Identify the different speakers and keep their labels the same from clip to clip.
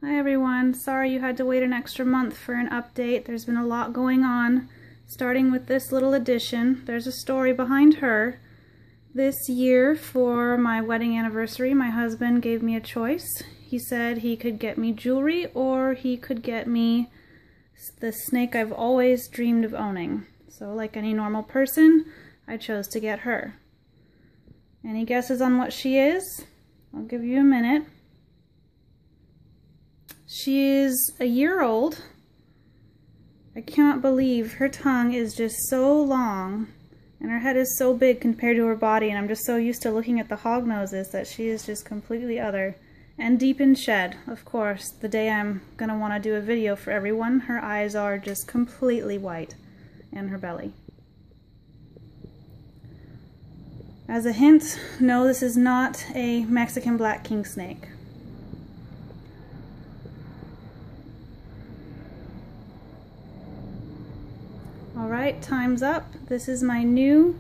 Speaker 1: Hi everyone, sorry you had to wait an extra month for an update. There's been a lot going on, starting with this little addition. There's a story behind her. This year, for my wedding anniversary, my husband gave me a choice. He said he could get me jewelry or he could get me the snake I've always dreamed of owning. So like any normal person, I chose to get her. Any guesses on what she is? I'll give you a minute. She is a year old. I cannot believe her tongue is just so long and her head is so big compared to her body, and I'm just so used to looking at the hog noses that she is just completely other. And deep in shed, of course. The day I'm gonna want to do a video for everyone, her eyes are just completely white, and her belly. As a hint, no, this is not a Mexican black king snake. Alright, time's up. This is my new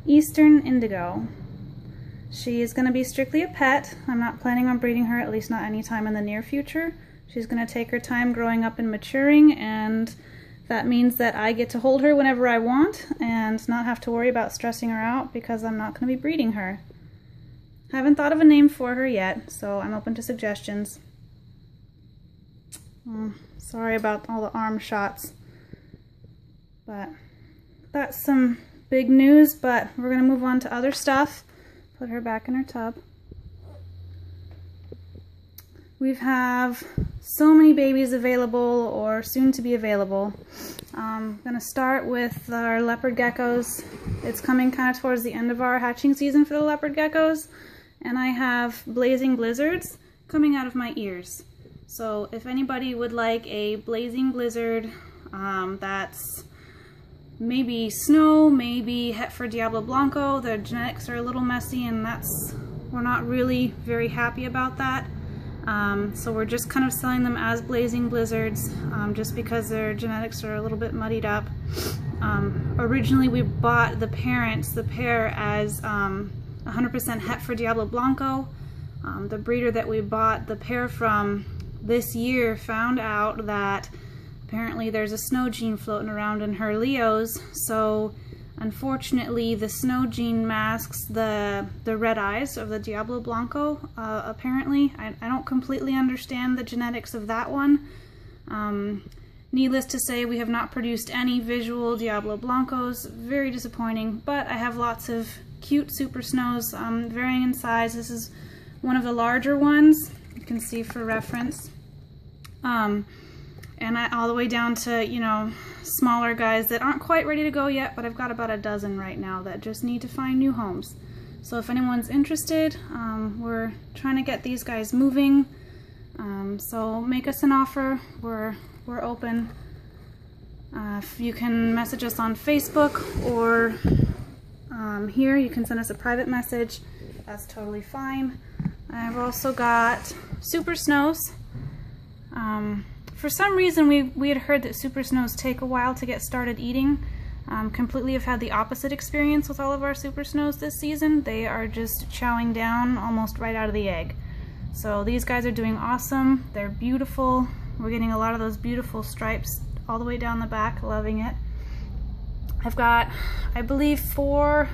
Speaker 1: Eastern Indigo. She is going to be strictly a pet. I'm not planning on breeding her, at least not anytime in the near future. She's going to take her time growing up and maturing, and that means that I get to hold her whenever I want and not have to worry about stressing her out because I'm not going to be breeding her. I haven't thought of a name for her yet, so I'm open to suggestions. Sorry about all the arm shots. But that's some big news, but we're going to move on to other stuff. Put her back in her tub. We have so many babies available or soon to be available. I'm going to start with our leopard geckos. It's coming kind of towards the end of our hatching season for the leopard geckos. And I have blazing blizzards coming out of my ears. So if anybody would like a blazing blizzard that's maybe snow, maybe Hetford Diablo Blanco. The genetics are a little messy and we're not really very happy about that. So we're just kind of selling them as blazing blizzards just because their genetics are a little bit muddied up. Originally we bought the parents, the pair, as 100% Hetford Diablo Blanco. The breeder that we bought the pair from this year found out that apparently there's a snow gene floating around in her Leos, so unfortunately the snow gene masks the red eyes of the Diablo Blanco, apparently. I don't completely understand the genetics of that one. Needless to say, we have not produced any visual Diablo Blancos. Very disappointing, but I have lots of cute super snows varying in size. This is one of the larger ones, you can see for reference. And all the way down to, you know, smaller guys that aren't quite ready to go yet, but I've got about a dozen right now that just need to find new homes. So if anyone's interested, we're trying to get these guys moving. So make us an offer. We're open. If you can message us on Facebook or here, you can send us a private message. That's totally fine. I've also got super snows. For some reason, we had heard that super snows take a while to get started eating. Completely have had the opposite experience with all of our super snows this season. They are just chowing down almost right out of the egg. So these guys are doing awesome. They're beautiful. We're getting a lot of those beautiful stripes all the way down the back. Loving it. I've got, I believe, four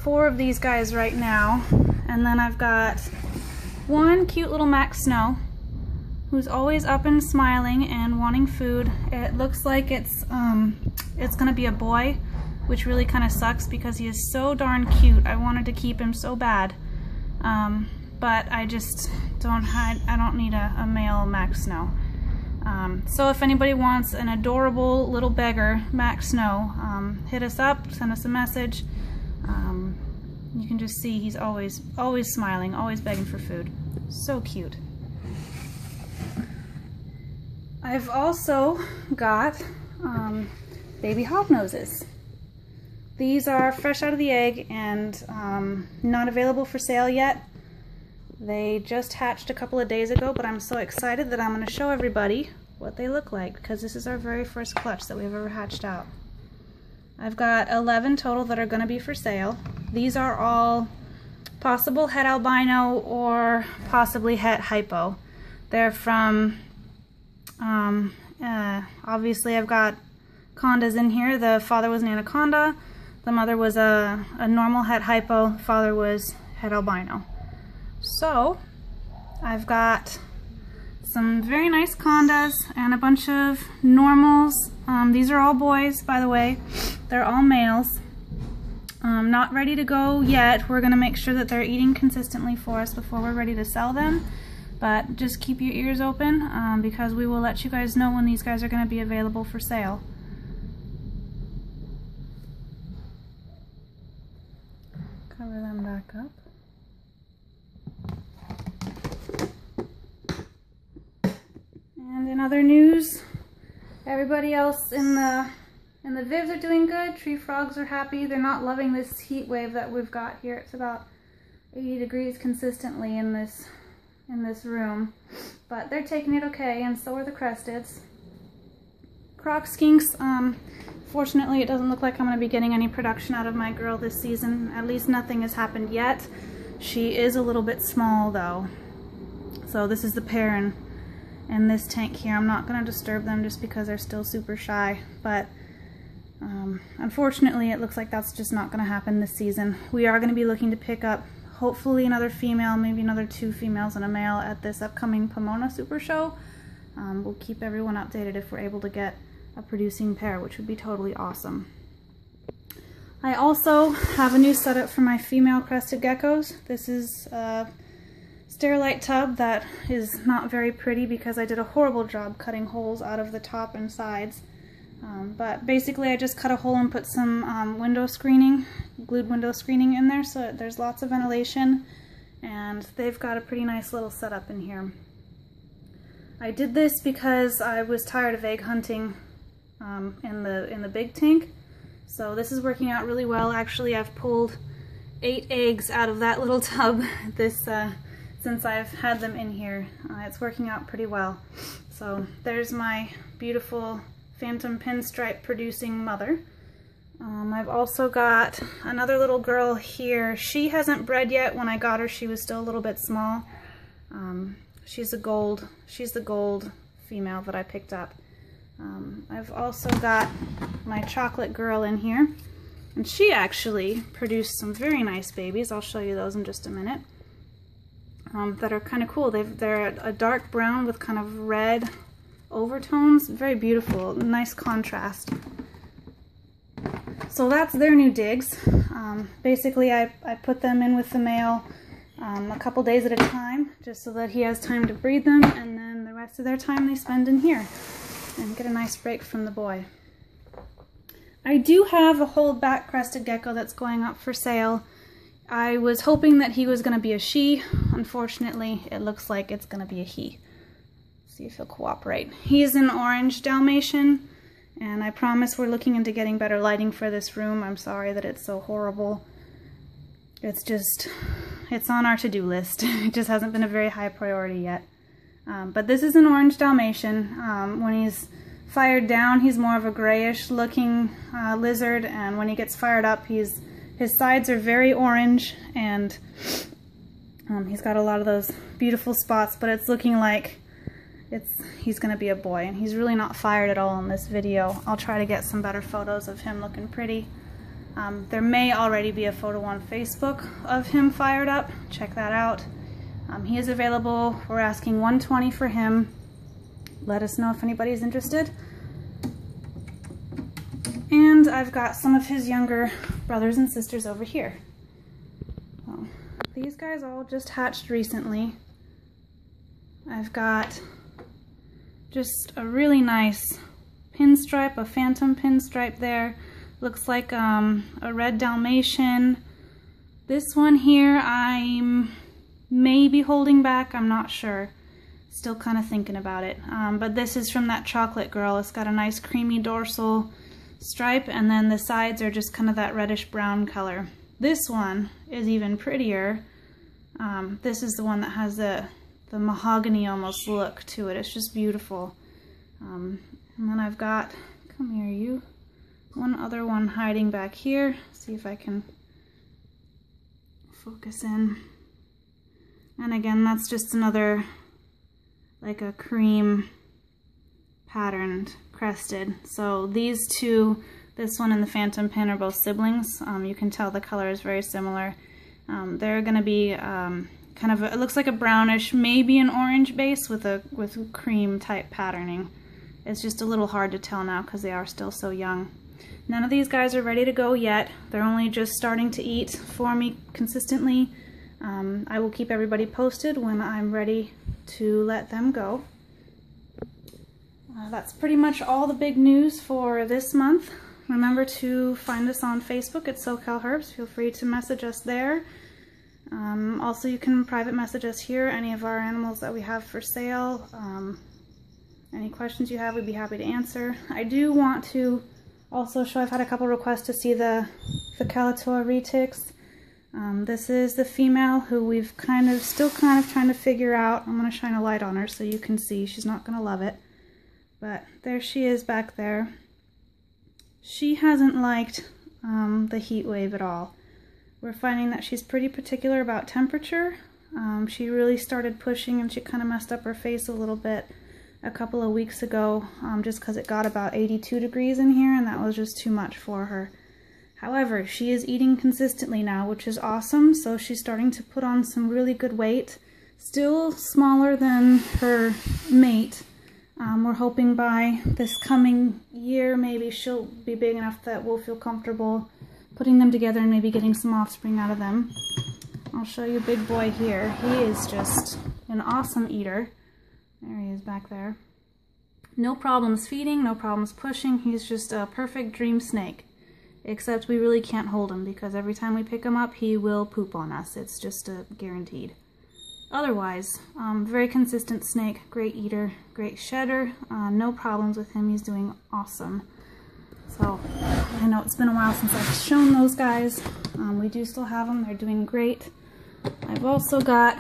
Speaker 1: of these guys right now. And then I've got one cute little Max Snow, who's always up and smiling and wanting food. It looks like it's gonna be a boy, which really kind of sucks because he is so darn cute. I wanted to keep him so bad, but I just I don't need a male Max Snow. So if anybody wants an adorable little beggar Max Snow, hit us up, send us a message. You can just see he's always smiling, always begging for food. So cute. I've also got baby hognoses. These are fresh out of the egg and not available for sale yet. They just hatched a couple of days ago, but I'm so excited that I'm going to show everybody what they look like because this is our very first clutch that we've ever hatched out. I've got 11 total that are going to be for sale. These are all possible het albino or possibly het hypo. They're from, obviously I've got condas in here. The father was an anaconda, the mother was a normal het hypo, the father was het albino. So I've got some very nice condas and a bunch of normals. These are all boys, by the way. They're all males. Not ready to go yet. We're gonna make sure that they're eating consistently for us before we're ready to sell them. But just keep your ears open because we will let you guys know when these guys are gonna be available for sale. Cover them back up. And in other news, everybody else in the vivs are doing good. Tree frogs are happy. They're not loving this heat wave that we've got here. It's about 80 degrees consistently in this room, but they're taking it okay, and so are the cresteds. Croc skinks, fortunately it doesn't look like I'm going to be getting any production out of my girl this season. At least nothing has happened yet. She is a little bit small though. So this is the pair in this tank here. I'm not going to disturb them just because they're still super shy, but unfortunately it looks like that's just not going to happen this season. We are going to be looking to pick up hopefully another female, maybe another 2 females and a male at this upcoming Pomona Super Show. We'll keep everyone updated if we're able to get a producing pair, which would be totally awesome. I also have a new setup for my female crested geckos. This is a Sterilite tub that is not very pretty because I did a horrible job cutting holes out of the top and sides. But basically I just cut a hole and put some window screening, glued window screening in there so there's lots of ventilation, and they've got a pretty nice little setup in here. I did this because I was tired of egg hunting in the big tank, so this is working out really well. Actually, I've pulled 8 eggs out of that little tub since I've had them in here. It's working out pretty well. So there's my beautiful phantom pinstripe producing mother. I've also got another little girl here. She hasn't bred yet. When I got her, she was still a little bit small. She's the gold female that I picked up. I've also got my chocolate girl in here, and she actually produced some very nice babies. I'll show you those in just a minute. That are kind of cool. They're a dark brown with kind of red overtones. Very beautiful, nice contrast. So that's their new digs. Basically I put them in with the male a couple days at a time, just so that he has time to breed them, and then the rest of their time they spend in here and get a nice break from the boy. I do have a holdback crested gecko that's going up for sale. I was hoping that he was going to be a she. Unfortunately, it looks like it's going to be a he. See if he'll cooperate. He's an orange Dalmatian, and I promise we're looking into getting better lighting for this room. I'm sorry that it's so horrible. It's on our to-do list. It just hasn't been a very high priority yet. But this is an orange Dalmatian. When he's fired down, he's more of a grayish looking lizard, and when he gets fired up, his sides are very orange, and he's got a lot of those beautiful spots, but it's looking like he's gonna be a boy, and he's really not fired at all in this video. I'll try to get some better photos of him looking pretty. There may already be a photo on Facebook of him fired up. Check that out. He is available. We're asking $120 for him. Let us know if anybody's interested. And I've got some of his younger brothers and sisters over here. Well, these guys all just hatched recently. I've got just a really nice pinstripe, a phantom pinstripe there. Looks like a red Dalmatian. This one here I'm maybe holding back, I'm not sure. Still kind of thinking about it. But this is from that chocolate girl. It's got a nice creamy dorsal stripe, and then the sides are just kind of that reddish brown color. This one is even prettier. This is the one that has the mahogany almost look to it. It's just beautiful. And then I've got, come here you, one other one hiding back here. See if I can focus in. And again, that's just another like a cream patterned crested. So these two, this one and the Phantom Pin, are both siblings. You can tell the color is very similar. They're going to be kind of, it looks like a brownish, maybe an orange base with cream type patterning. It's just a little hard to tell now because they are still so young. None of these guys are ready to go yet. They're only just starting to eat for me consistently. I will keep everybody posted when I'm ready to let them go. That's pretty much all the big news for this month. Remember to find us on Facebook at SoCal Herbs. Feel free to message us there. Also, you can private message us here, any of our animals that we have for sale. Any questions you have, we'd be happy to answer. I do want to also show, I've had a couple requests to see the Calator retics. This is the female who we've still kind of trying to figure out. I'm going to shine a light on her so you can see. She's not going to love it. But there she is back there. She hasn't liked the heat wave at all. We're finding that she's pretty particular about temperature. She really started pushing and she kind of messed up her face a little bit a couple of weeks ago, just because it got about 82 degrees in here and that was just too much for her. However, she is eating consistently now, which is awesome, so she's starting to put on some really good weight. Still smaller than her mate. We're hoping by this coming year maybe she'll be big enough that we'll feel comfortable putting them together and maybe getting some offspring out of them. I'll show you Big Boy here. He is just an awesome eater. There he is back there. No problems feeding, no problems pushing. He's just a perfect dream snake. Except we really can't hold him because every time we pick him up he will poop on us. It's just guaranteed. Otherwise, very consistent snake, great eater, great shedder, no problems with him. He's doing awesome. So I know it's been a while since I've shown those guys. We do still have them. They're doing great. I've also got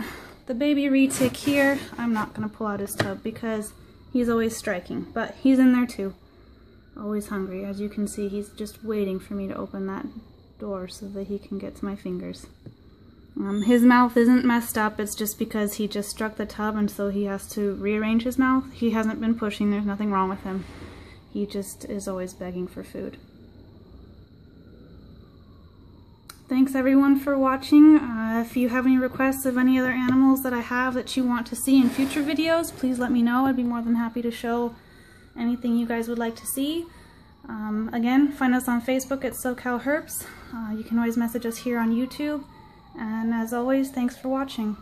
Speaker 1: the baby retic here. I'm not going to pull out his tub because he's always striking, but he's in there too. Always hungry. As you can see, he's just waiting for me to open that door so that he can get to my fingers. His mouth isn't messed up. It's just because he just struck the tub and so he has to rearrange his mouth. He hasn't been pushing. There's nothing wrong with him. He just is always begging for food. Thanks everyone for watching. If you have any requests of any other animals that I have that you want to see in future videos, please let me know. I'd be more than happy to show anything you guys would like to see. Again, find us on Facebook at SoCal Herbs. You can always message us here on YouTube. And as always, thanks for watching.